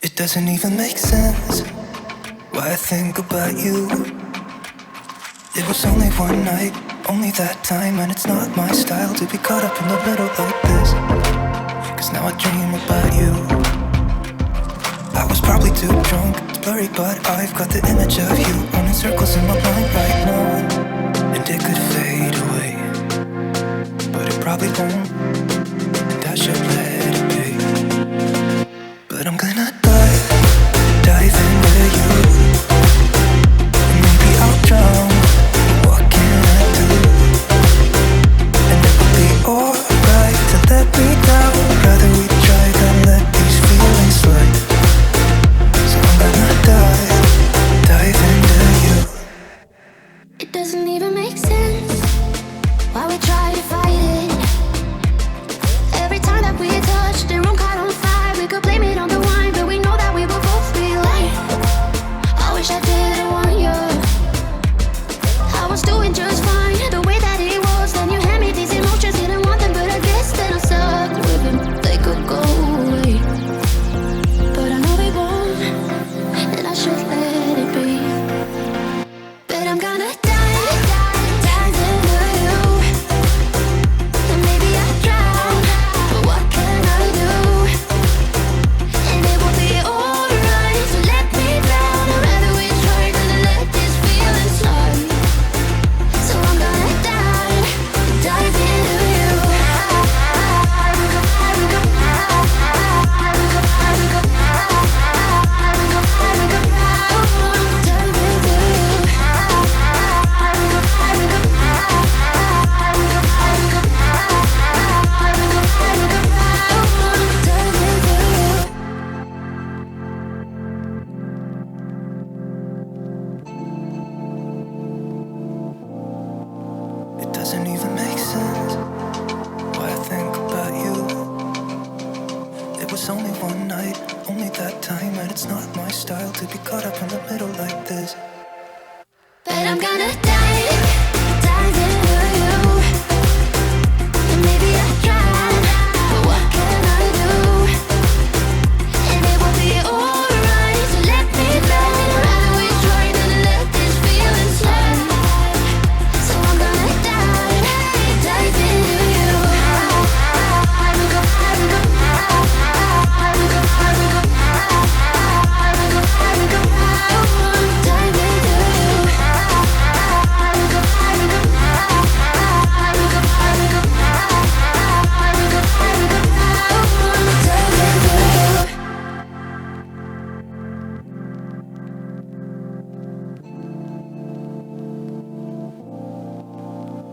It doesn't even make sense why I think about you. It was only one night, only that time, and it's not my style to be caught up in the middle like this. Cause now I dream about you. I was probably too drunk, it's blurry, but I've got the image of you running circles in my mind right now. And it could fade away, but it probably won't, and I should let it be. But I'm gonna dive into you. And maybe I'll drown, what can I do? And it will be alright to let me down. Rather we try than let these feelings slide. So I'm gonna dive into you. It doesn't even make sense why we try to fight it. Every time that we touch, the room caught on fire. We could blame it on the wine, but we know that we will both be lying. I wish I didn't want you. I was doing just fine, the way that it was. Then you hand me these emotions, didn't want them, but I guess that I'm stuck with them. They could go away, but I know they won't, and I should let it be. But I'm gonna dive into you. And maybe I drown, but what can I do? And it will be alright, so let me drown. I'd rather we try than to let this feeling slide. So I'm gonna dive into you. It doesn't even make sense why I think about you. It was only one night, only that time, and it's not my style to be caught up in the middle like this. But I'm gonna dive into you. And maybe I drown, but what can I do? And it will be alright, so let me drown. I'd rather we try than to let this feeling slide. So I'm gonna dive into you.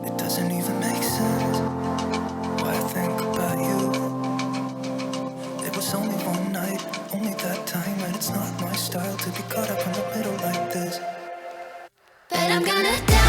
It doesn't even make sense why I think about you. It was only one night, only that time, and it's not my style to be caught up in the middle like this. But I'm gonna dive